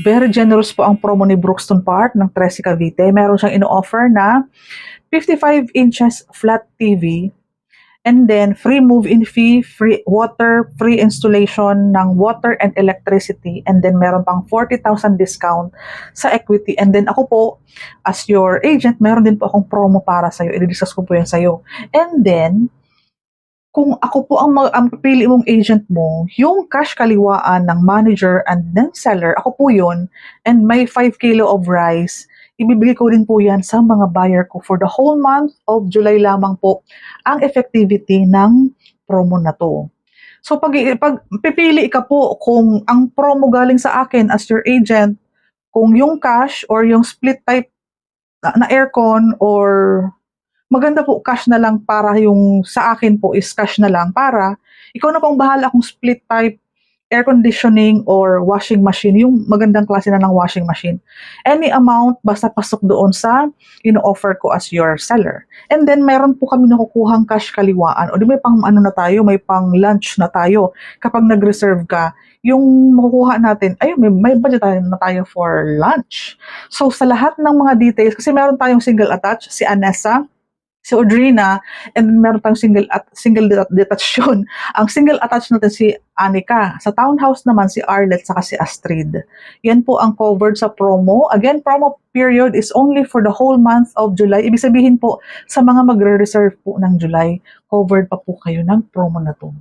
Very generous po ang promo ni Brookston Park ng Trece Cavite. Meron siyang ino-offer na 55 inches flat TV. And then, free move-in fee, free water, free installation ng water and electricity. And then, meron pang 40,000 discount sa equity. And then, ako po, as your agent, meron din po akong promo para sa'yo. I-discuss ko po yan sa'yo. And then, kung ako po ang pipili mong agent mo, yung cash kaliwaan ng manager and ng seller, ako po yun, and may 5 kilo of rice, ibibigay ko din po yan sa mga buyer ko for the whole month of July lamang po ang effectivity ng promo na to. So pag pipili ka po kung ang promo galing sa akin as your agent, kung yung cash or yung split type na aircon, or maganda po cash na lang, para yung sa akin po is cash na lang, para ikaw na pong bahala kung split type air conditioning or washing machine, yung magandang klase na ng washing machine. Any amount, basta pasok doon sa ino-offer ko as your seller. And then, meron po kami nakukuhang cash kaliwaan. O di may pang ano na tayo, may pang lunch na tayo. Kapag nag-reserve ka, yung makukuha natin, ay may budget na tayo for lunch. So, sa lahat ng mga details, kasi meron tayong single attach, si Anessa, si Audrina, and meron tayong single detached yun. Ang single attached natin si Anika. Sa townhouse naman si Arlette saka si Astrid. Yan po ang covered sa promo. Again, promo period is only for the whole month of July. Ibig sabihin po, sa mga magre-reserve po ng July, covered pa po kayo ng promo na to.